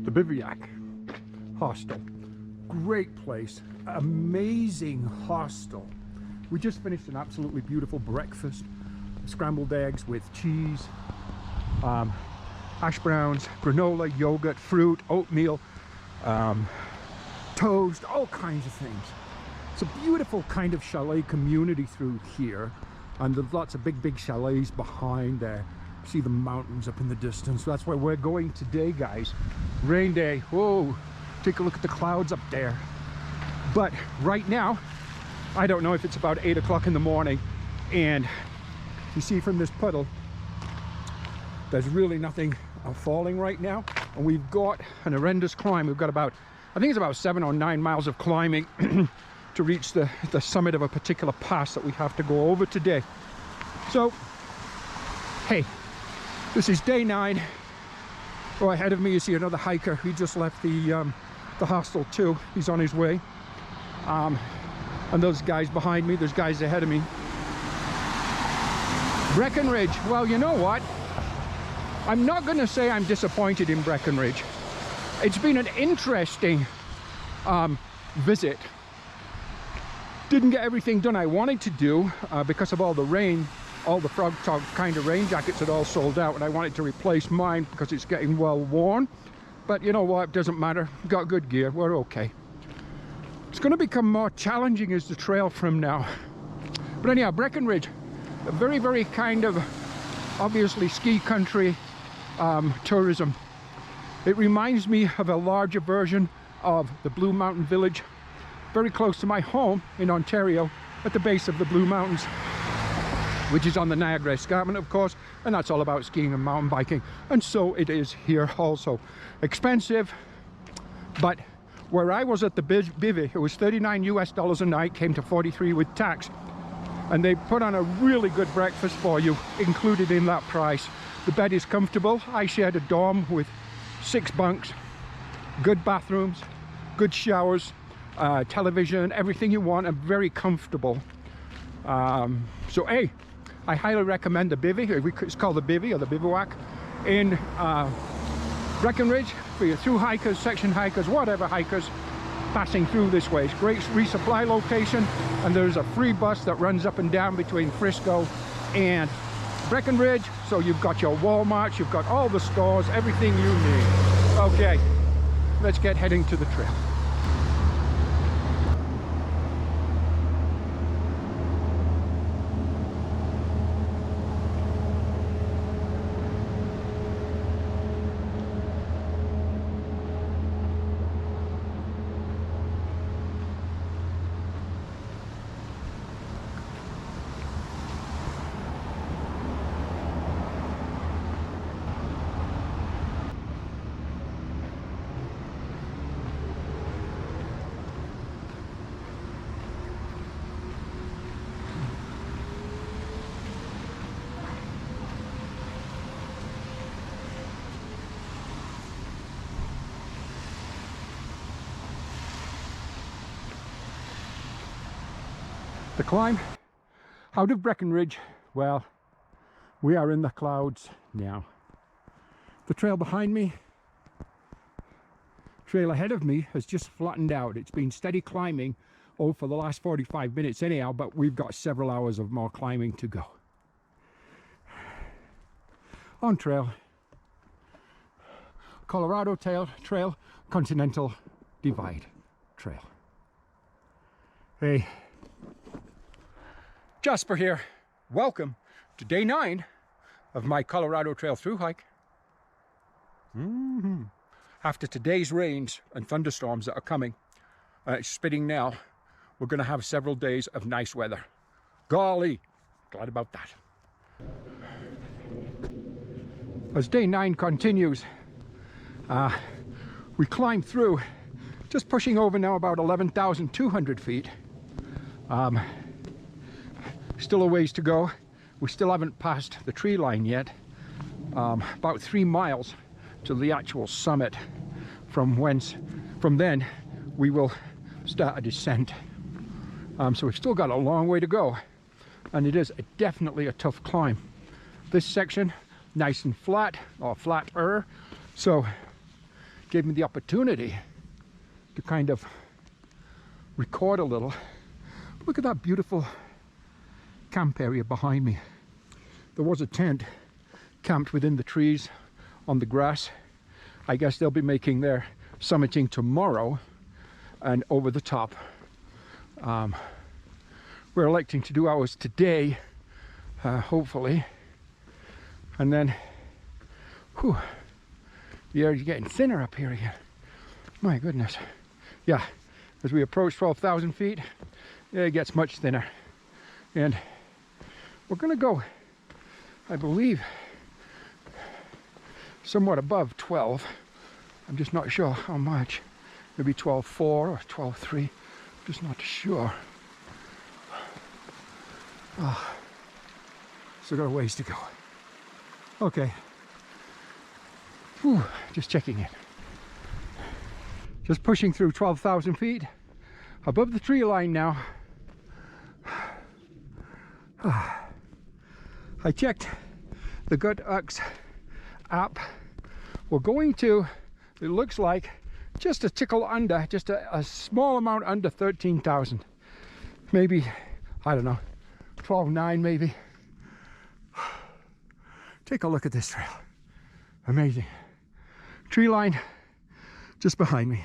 the Bivouac Hostel. Great place, amazing hostel. We just finished an absolutely beautiful breakfast. Scrambled eggs with cheese, hash browns, granola, yogurt, fruit, oatmeal, toast, all kinds of things. It's a beautiful kind of chalet community through here, and there's lots of big chalets behind there. See the mountains up in the distance. That's where we're going today, guys. Rain day. Whoa, take a look at the clouds up there. But right now, I don't know if it's about 8 o'clock in the morning, and you see from this puddle, there's really nothing falling right now, and we've got an horrendous climb. We've got about, I think it's about 7 or 9 miles of climbing to reach the summit of a particular pass that we have to go over today. So, hey, this is day 9. Oh, ahead of me you see another hiker. He just left the hostel too. He's on his way. And those guys behind me, there's guys ahead of me. Breckenridge, well, you know what? I'm not going to say I'm disappointed in Breckenridge. It's been an interesting visit. Didn't get everything done I wanted to do because of all the rain. All the frog top kind of rain jackets had all sold out, and I wanted to replace mine because it's getting well worn. But you know what? It doesn't matter. Got good gear. We're okay. It's going to become more challenging as the trail from now. But anyhow, Breckenridge, a very kind of obviously ski country tourism. It reminds me of a larger version of the Blue Mountain Village, very close to my home in Ontario, at the base of the Blue Mountains, which is on the Niagara Escarpment, of course, and that's all about skiing and mountain biking. And so it is here also. Expensive, but where I was at the bivvy, it was $39 US a night, came to 43 with tax. And they put on a really good breakfast for you, included in that price. The bed is comfortable. I shared a dorm with 6 bunks, good bathrooms, good showers, television, everything you want, and very comfortable. So hey, I highly recommend the bivvy. It's called the bivvy or the bivouac in Breckenridge for your through hikers, section hikers, whatever hikers passing through this way. It's a great resupply location, and there's a free bus that runs up and down between Frisco and Breckenridge. So you've got your Walmart, you've got all the stores, everything you need. Okay, let's get heading to the trail. The climb out of Breckenridge, well, we are in the clouds now. The trail behind me, trail ahead of me has just flattened out. It's been steady climbing for the last 45 minutes anyhow, but we've got several hours of more climbing to go. On trail, Colorado Trail, Continental Divide Trail. Hey, Jasper here. Welcome to day 9 of my Colorado Trail through hike. After today's rains and thunderstorms that are coming, it's spitting now, we're going to have several days of nice weather. Golly, glad about that. As day 9 continues, we climb through, just pushing over now about 11,200 feet. Still a ways to go. We still haven't passed the tree line yet. About 3 miles to the actual summit, from then we will start a descent. So we've still got a long way to go, and it is definitely a tough climb. This section, nice and flat, or flatter, so gave me the opportunity to kind of record a little. Look at that beautiful camp area behind me. There was a tent camped within the trees on the grass. I guess they'll be making their summiting tomorrow, and over the top. We're electing to do ours today, hopefully. And then, whew, the air's getting thinner up here again. My goodness. Yeah, as we approach 12,000 feet, it gets much thinner. And we're gonna go, I believe, somewhat above 12. I'm just not sure how much. Maybe 12.4 or 12.3. Just not sure. Oh, still got a ways to go. Okay. Whew, just checking in. Just pushing through 12,000 feet. Above the tree line now. I checked the GutX app. We're going to, it looks like, just a tickle under, just a small amount under 13,000. Maybe, I don't know, 12.9 maybe. Take a look at this trail. Amazing. Tree line just behind me.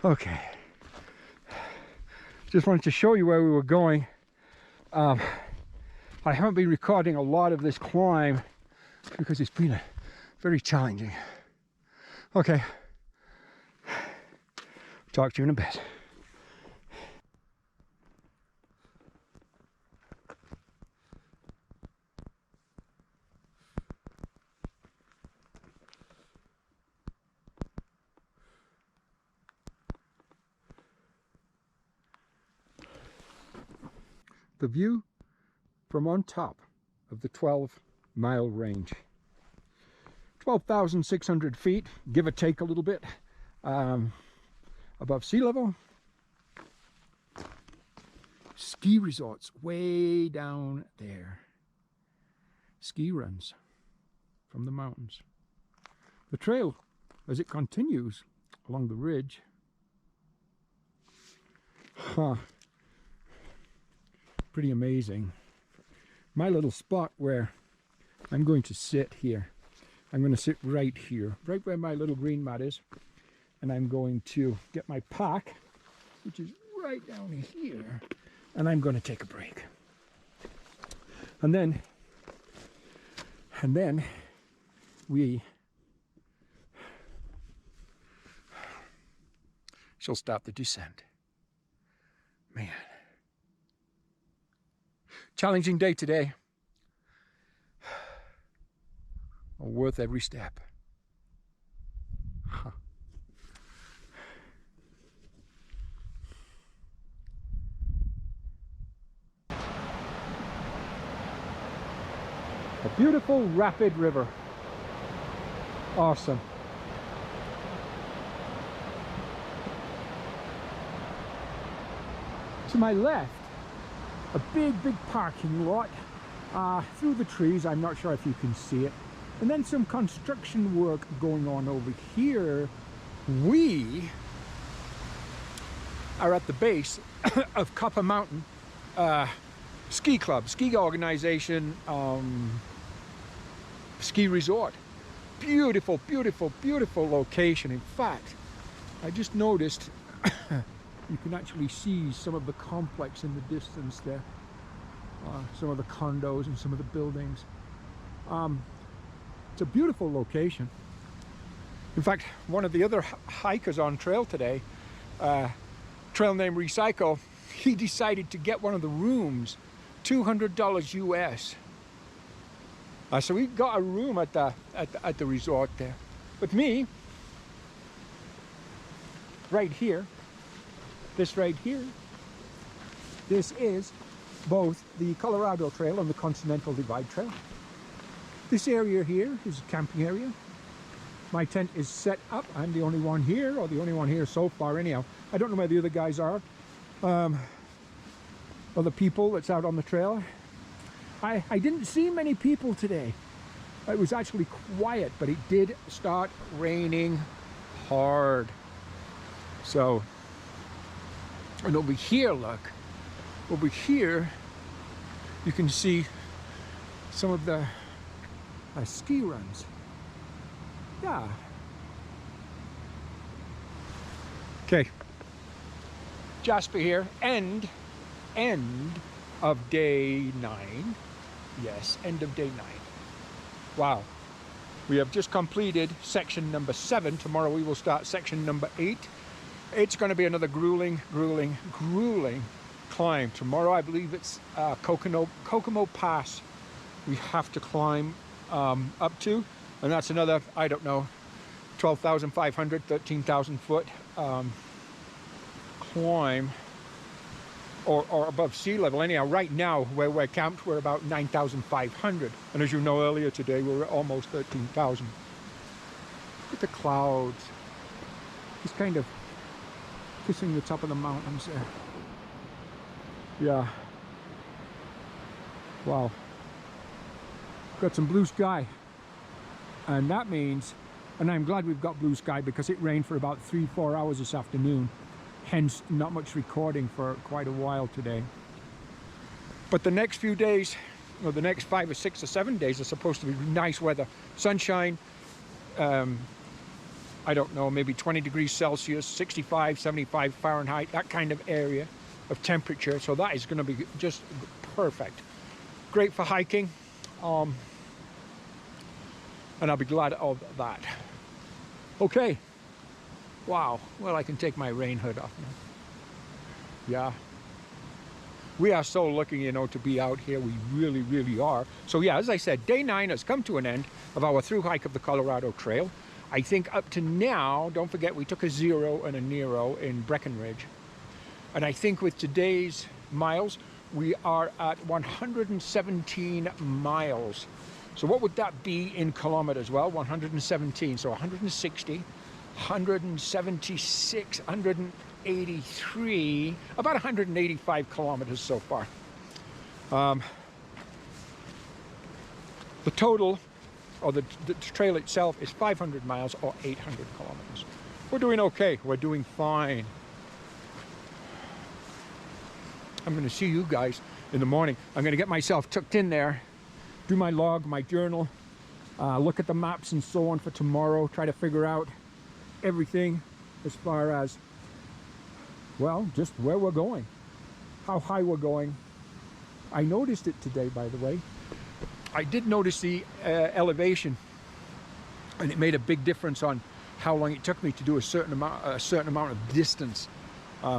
Okay. Just wanted to show you where we were going. I haven't been recording a lot of this climb because it's been very challenging. Okay. Talk to you in a bit. The view from on top of the 12-mile range. 12,600 feet, give or take a little bit, above sea level. Ski resorts way down there. Ski runs from the mountains. The trail, as it continues along the ridge, pretty amazing. My little spot where I'm going to sit here. I'm going to sit right here, right where my little green mat is. And I'm going to get my pack, which is right down here. And I'm going to take a break. And then we shall start the descent. Man. Challenging day today. Worth every step. A beautiful rapid river. Awesome. To my left, a big parking lot through the trees. I'm not sure if you can see it. And then some construction work going on over here. We are at the base of Copper Mountain Ski Club, ski organization, ski resort. Beautiful, beautiful, beautiful location. In fact, I just noticed you can actually see some of the complex in the distance there. Some of the condos and some of the buildings. It's a beautiful location. In fact, one of the other hikers on trail today, trail name Recycle, he decided to get one of the rooms, $200 US. So we got a room at the resort there. But me, right here, this right here, this is both the Colorado Trail and the Continental Divide Trail. This area here is a camping area. My tent is set up. I'm the only one here, or the only one here so far anyhow. I don't know where the other guys are. Other people that's out on the trail. I didn't see many people today. It was actually quiet, but it did start raining hard. So, and over here, look, over here, you can see some of the ski runs. Yeah. Okay. Jasper here, end of day 9. Yes, end of day 9. Wow. We have just completed section number 7. Tomorrow we will start section number 8. It's going to be another grueling climb. Tomorrow I believe it's Kokomo Pass we have to climb up to, and that's another, I don't know, 12,500, 13,000 foot climb, or above sea level. Anyhow, right now where we're camped, we're about 9,500, and as you know, earlier today we were almost 13,000. Look at the clouds. He's kind of kissing the top of the mountains there. Yeah. Wow. Got some blue sky, and that means, and I'm glad we've got blue sky because it rained for about 3-4 hours this afternoon, hence not much recording for quite a while today. But the next few days, or the next 5 or 6 or 7 days, are supposed to be nice weather, sunshine, I don't know, maybe 20 degrees Celsius, 65, 75 Fahrenheit, that kind of area of temperature. So that is going to be just perfect. Great for hiking. And I'll be glad of that. Okay. Wow. Well, I can take my rain hood off now. Yeah. We are so lucky, you know, to be out here. We really, really are. So yeah, as I said, day 9 has come to an end of our through hike of the Colorado Trail. I think up to now, don't forget, we took a 0 and a Nero in Breckenridge. And I think with today's miles, we are at 117 miles. So what would that be in kilometers? Well, 117, so 160, 176, 183, about 185 kilometers so far. The total, or the trail itself, is 500 miles or 800 kilometers. We're doing okay. We're doing fine. I'm going to see you guys in the morning. I'm going to get myself tucked in there, do my log, my journal, look at the maps and so on for tomorrow, try to figure out everything as far as, well, just where we're going, how high we're going. I noticed it today, by the way. I did notice the elevation, and it made a big difference on how long it took me to do a certain amount of distance,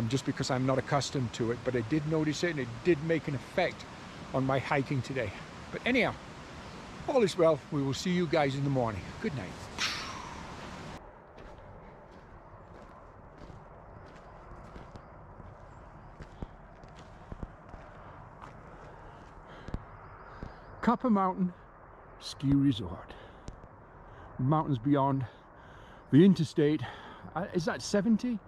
just because I'm not accustomed to it. But I did notice it, and it did make an effect on my hiking today. But anyhow, all is well. We will see you guys in the morning. Good night. Copper Mountain Ski Resort. Mountains beyond the interstate. Is that 70?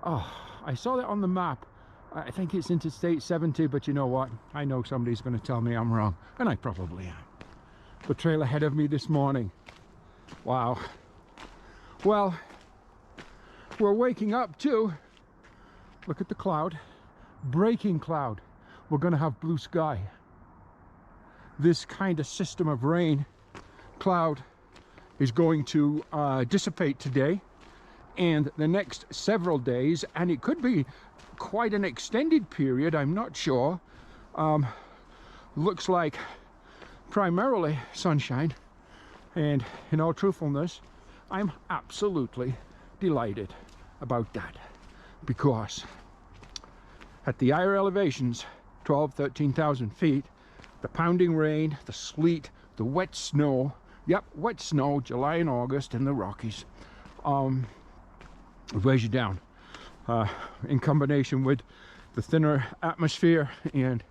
Oh, I saw that on the map. I think it's Interstate 70, but you know what? I know somebody's going to tell me I'm wrong, and I probably am. The trail ahead of me this morning. Wow. Well, we're waking up too. Look at the cloud. Breaking cloud. We're going to have blue sky. This kind of system of rain cloud is going to dissipate today and the next several days, and it could be quite an extended period. I'm not sure. Looks like primarily sunshine, and in all truthfulness, I'm absolutely delighted about that, because at the higher elevations, 13,000 feet, the pounding rain, the sleet, the wet snow, yep, wet snow, July and August in the Rockies, it weighs you down, in combination with the thinner atmosphere and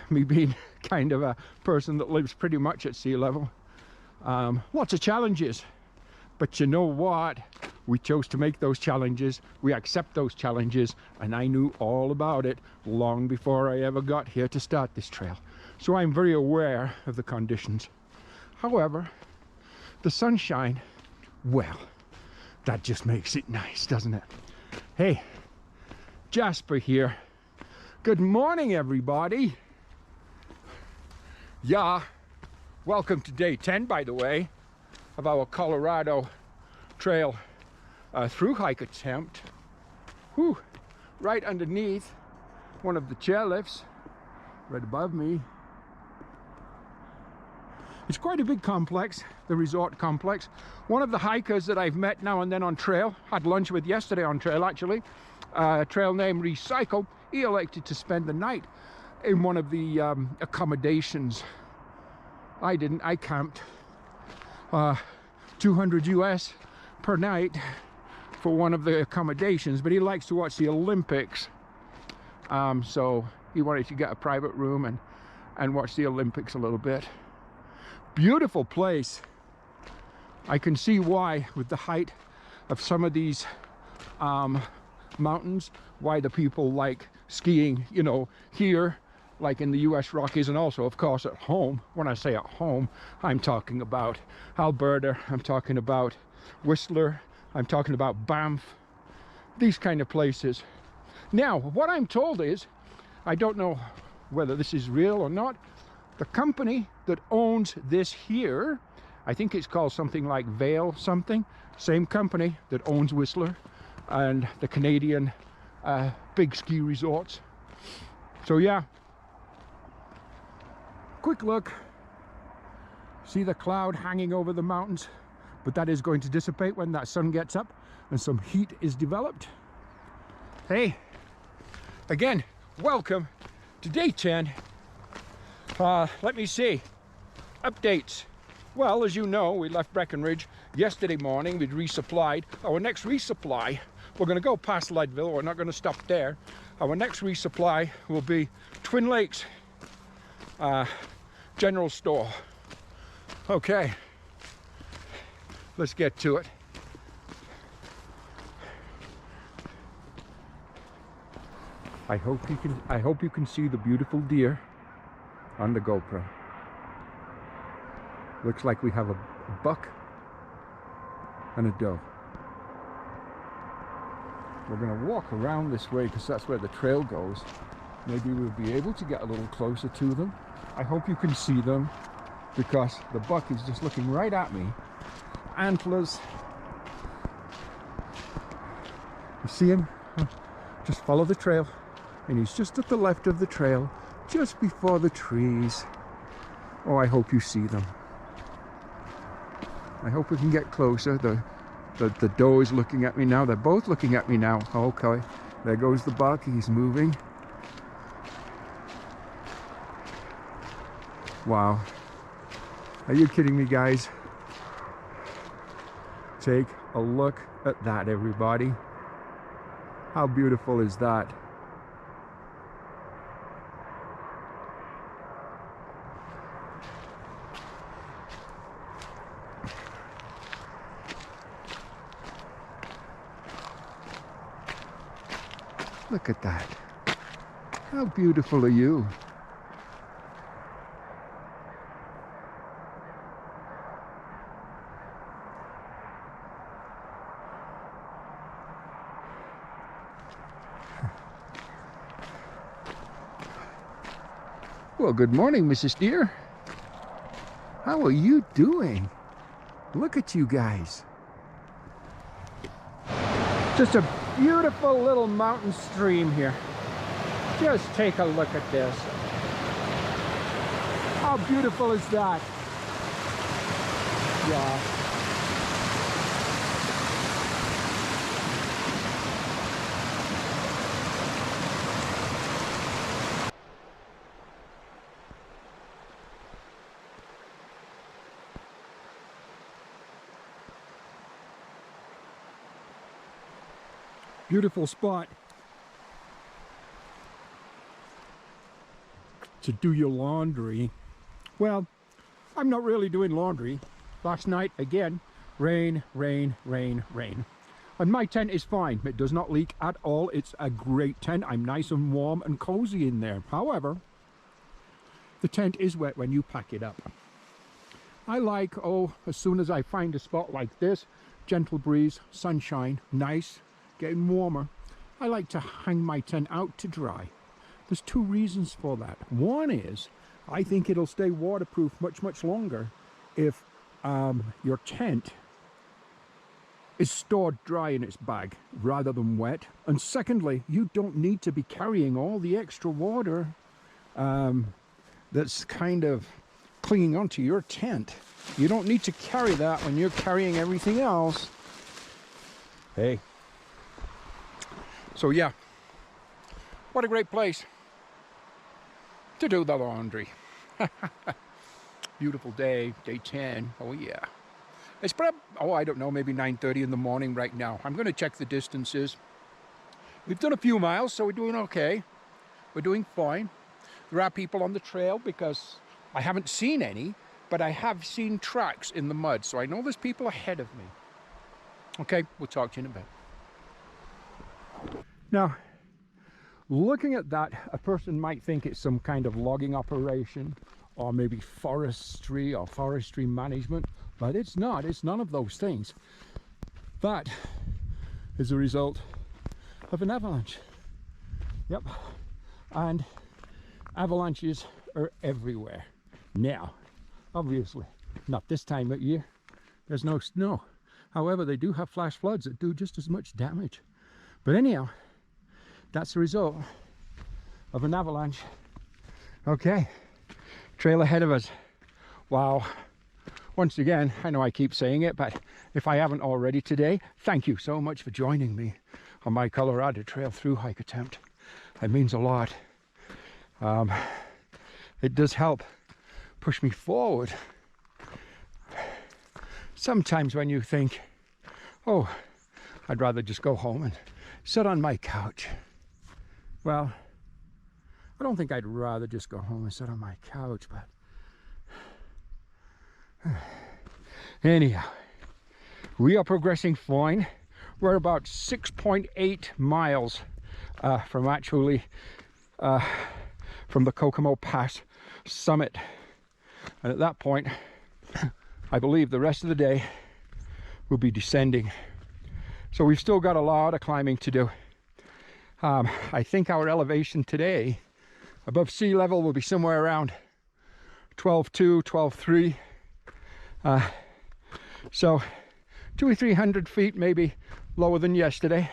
me being kind of a person that lives pretty much at sea level. Lots of challenges, but you know what? We chose to make those challenges. We accept those challenges, and I knew all about it long before I ever got here to start this trail. So I'm very aware of the conditions. However, the sunshine, well, that just makes it nice, doesn't it? Hey, Jasper here. Good morning, everybody. Yeah, welcome to day 10, by the way, of our Colorado Trail through hike attempt. Whew, right underneath one of the chairlifts, right above me. It's quite a big complex, the resort complex. One of the hikers that I've met now and then on trail, had lunch with yesterday on trail actually, trail name Recycle, he elected to spend the night in one of the accommodations. I didn't, I camped 200 US per night for one of the accommodations, but he likes to watch the Olympics. So he wanted to get a private room and watch the Olympics a little bit. Beautiful place. I can see why, with the height of some of these mountains, why the people like skiing, you know, here, like in the US Rockies, and also of course at home. When I say at home, I'm talking about Alberta, I'm talking about Whistler, I'm talking about Banff, these kind of places. Now, what I'm told is, I don't know whether this is real or not, the company that owns this here, I think it's called something like Vail something, same company that owns Whistler and the Canadian big ski resorts. So yeah, quick look, see the cloud hanging over the mountains, but that is going to dissipate when that sun gets up and some heat is developed. Hey, again, welcome to day 10. Let me see, updates. Well, as you know, we left Breckenridge yesterday morning. We'd resupplied. Our next resupply, we're going to go past Leadville. We're not going to stop there. Our next resupply will be Twin Lakes General Store. Okay, let's get to it. I hope you can see the beautiful deer on the GoPro. Looks like we have a buck and a doe. We're going to walk around this way because that's where the trail goes. Maybe we'll be able to get a little closer to them. I hope you can see them because the buck is just looking right at me. Antlers. You see him? Just follow the trail. And he's just at the left of the trail, just before the trees. Oh, I hope you see them. I hope we can get closer. The doe is looking at me now. They're both looking at me now. Okay, there goes the buck. He's moving. Wow. Are you kidding me, guys? Take a look at that, everybody. How beautiful is that? Look at that. How beautiful are you? Well, good morning, Mrs. Deer. How are you doing? Look at you guys. Just a beautiful little mountain stream here. Just take a look at this. How beautiful is that? Yeah. Beautiful spot to do your laundry. Well, I'm not really doing laundry. Last night, again, rain, rain, rain, rain. And my tent is fine. It does not leak at all. It's a great tent. I'm nice and warm and cozy in there. However, the tent is wet when you pack it up. I like, as soon as I find a spot like this, gentle breeze, sunshine, nice, getting warmer, I like to hang my tent out to dry. There's two reasons for that. One is, I think it'll stay waterproof much, much longer if your tent is stored dry in its bag rather than wet. And secondly, you don't need to be carrying all the extra water that's kind of clinging onto your tent. You don't need to carry that when you're carrying everything else. Hey. So yeah, what a great place to do the laundry. Beautiful day, day 10. Oh yeah. It's probably, I don't know, maybe 9:30 in the morning right now. I'm going to check the distances. We've done a few miles, so we're doing okay. We're doing fine. There are people on the trail because I haven't seen any, but I have seen tracks in the mud, so I know there's people ahead of me. Okay, we'll talk to you in a bit. Now, looking at that, a person might think it's some kind of logging operation, or maybe forestry or forestry management, but it's not. It's none of those things. That is a result of an avalanche. Yep, and avalanches are everywhere. Now, obviously, not this time of year. There's no snow. However, they do have flash floods that do just as much damage. But anyhow, that's the result of an avalanche. Okay, trail ahead of us. Wow. Once again, I know I keep saying it, but if I haven't already today, thank you so much for joining me on my Colorado Trail through hike attempt. It means a lot. It does help push me forward. Sometimes when you think, oh, I'd rather just go home and sit on my couch. Well, I don't think I'd rather just go home and sit on my couch, but anyhow, we are progressing fine. We're about 6.8 miles from actually from the Kokomo Pass summit, and at that point I believe the rest of the day will be descending. So we've still got a lot of climbing to do. I think our elevation today above sea level will be somewhere around 12.2, 12.3. So 200 or 300 feet maybe lower than yesterday.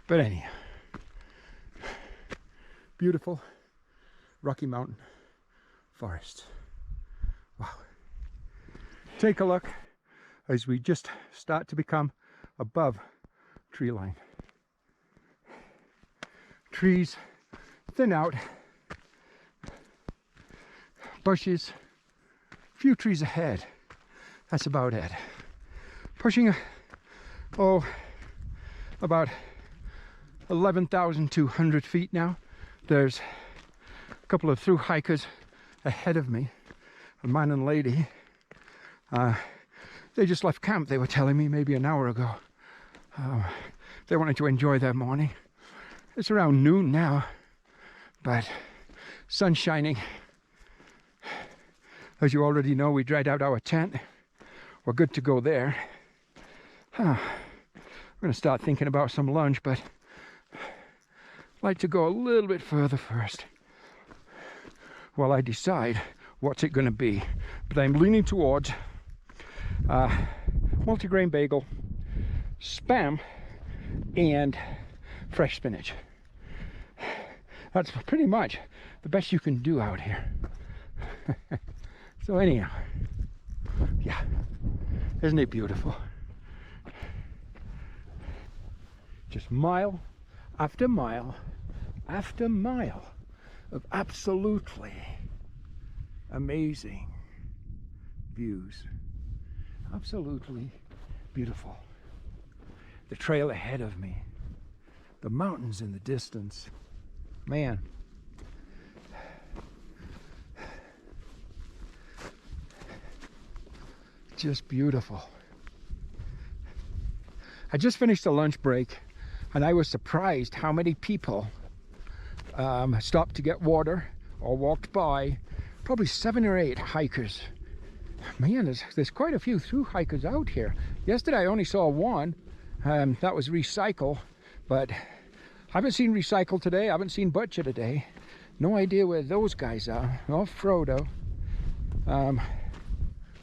But anyhow, beautiful Rocky Mountain forest. Wow. Take a look as we just start to become above tree line. Trees thin out, bushes, few trees ahead. That's about it. Pushing, about 11,200 feet now. There's a couple of through hikers ahead of me, a man and lady. They just left camp, they were telling me, maybe an hour ago. They wanted to enjoy their morning. It's around noon now, but sun's shining. As you already know, we dried out our tent. We're good to go there. We're going to start thinking about some lunch, but I'd like to go a little bit further first while I decide what's it going to be. But I'm leaning towards multigrain bagel, Spam, and fresh spinach. That's pretty much the best you can do out here. So anyhow, yeah, isn't it beautiful? Just mile after mile after mile of absolutely amazing views. Absolutely beautiful. The trail ahead of me, the mountains in the distance. Man, just beautiful. I just finished a lunch break and I was surprised how many people stopped to get water or walked by probably 7 or 8 hikers. Man, there's quite a few through hikers out here. Yesterday I only saw one, that was Recycle, but I haven't seen Recycle today, I haven't seen Butcher today. No idea where those guys are. Oh, Frodo. Oh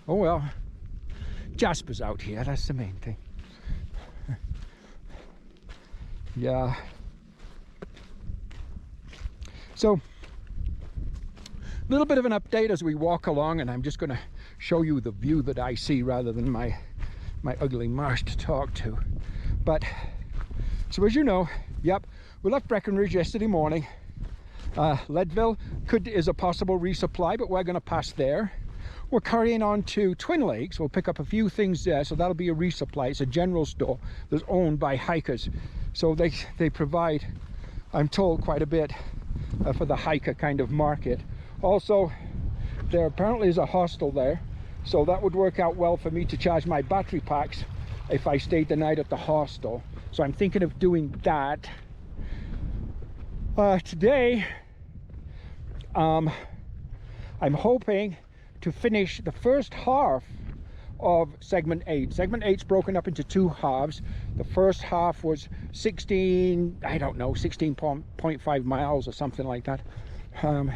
well, Jasper's out here, that's the main thing. Yeah. So, a little bit of an update as we walk along, and I'm just going to show you the view that I see rather than my ugly marsh to talk to. But, so as you know, yep, we left Breckenridge yesterday morning. Leadville is a possible resupply, but we're going to pass there. We're carrying on to Twin Lakes. We'll pick up a few things there, so that'll be a resupply. It's a general store that's owned by hikers. So they provide, I'm told, quite a bit for the hiker kind of market. Also, there apparently is a hostel there, so that would work out well for me to charge my battery packs if I stayed the night at the hostel. So I'm thinking of doing that. Today, I'm hoping to finish the first half of segment 8. Segment 8's broken up into 2 halves. The first half was 16.5 miles or something like that. So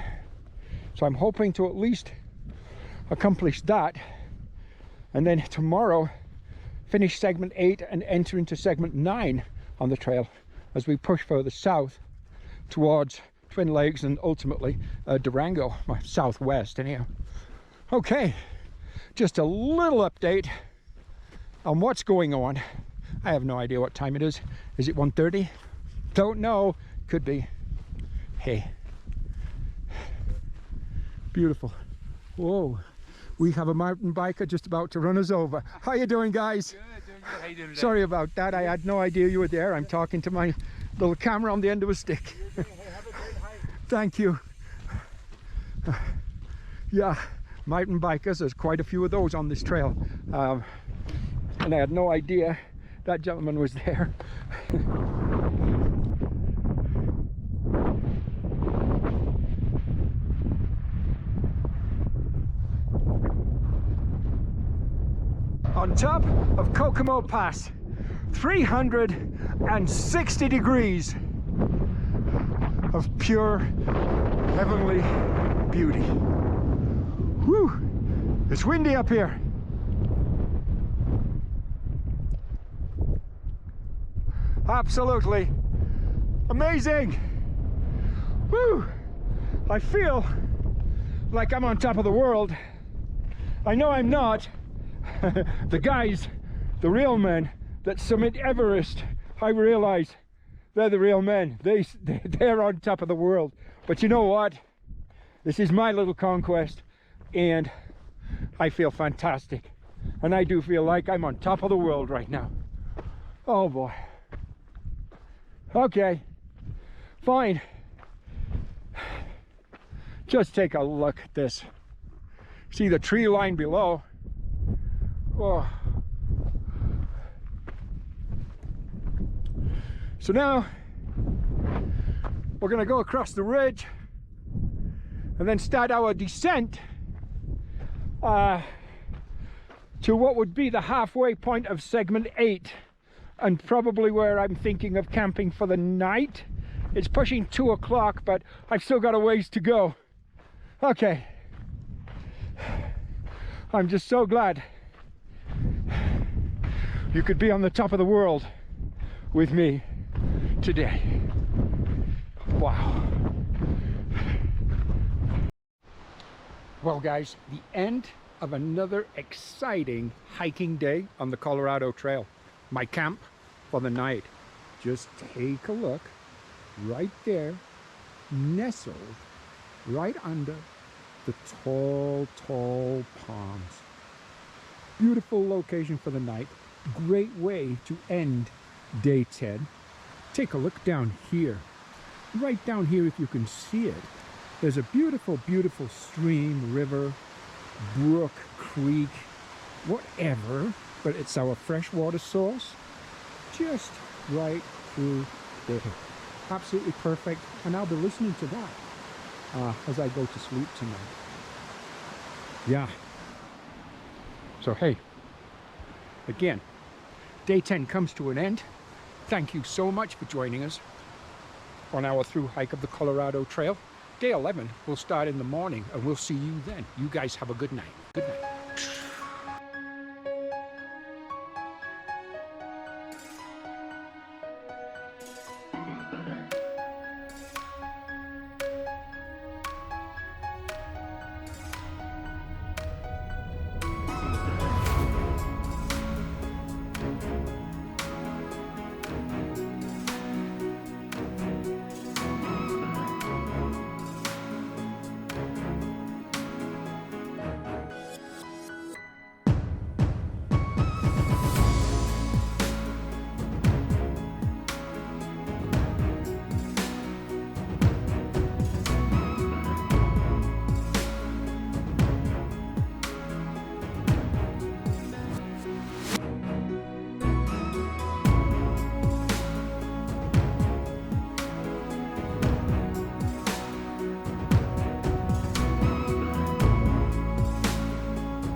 I'm hoping to at least accomplish that, and then tomorrow finish segment 8 and enter into segment 9 on the trail as we push further south towards Twin Lakes and ultimately Durango, southwest anyhow. Okay, just a little update on what's going on. I have no idea what time it is. Is it 1:30? Don't know. Could be. Hey. Beautiful. Whoa. We have a mountain biker just about to run us over. How you doing, guys? Good, doing good. How you doing today? Sorry about that. I had no idea you were there. I'm talking to my little camera on the end of a stick. Hey, have a great hike. Thank you. Yeah. Mountain bikers, there's quite a few of those on this trail, and I had no idea that gentleman was there. On top of Kokomo Pass, 360 degrees of pure heavenly beauty. Whew, it's windy up here. Absolutely amazing. Whew, I feel like I'm on top of the world. I know I'm not. The guys, the real men that summit Everest, I realize they're the real men. They're on top of the world. But you know what? This is my little conquest. And I feel fantastic, and I do feel like I'm on top of the world right now. Oh boy. Okay, fine. Just take a look at this. See the tree line below. Oh. So now we're gonna go across the ridge and then start our descent to what would be the halfway point of segment 8, and probably where I'm thinking of camping for the night. It's pushing 2 o'clock, but I've still got a ways to go. Okay, I'm just so glad you could be on the top of the world with me today. Wow. Well guys, the end of another exciting hiking day on the Colorado Trail. My camp for the night. Just take a look right there, nestled right under the tall palms. Beautiful location for the night. Great way to end day 10. Take a look down here. Right down here, if you can see it, there's a beautiful stream, river, brook, creek, whatever, but it's our freshwater source just right through there. Absolutely perfect, and I'll be listening to that as I go to sleep tonight. Yeah. So hey, again, day 10 comes to an end. Thank you so much for joining us on our through hike of the Colorado Trail. Day 11 will start in the morning, and we'll see you then. You guys have a good night. Good night.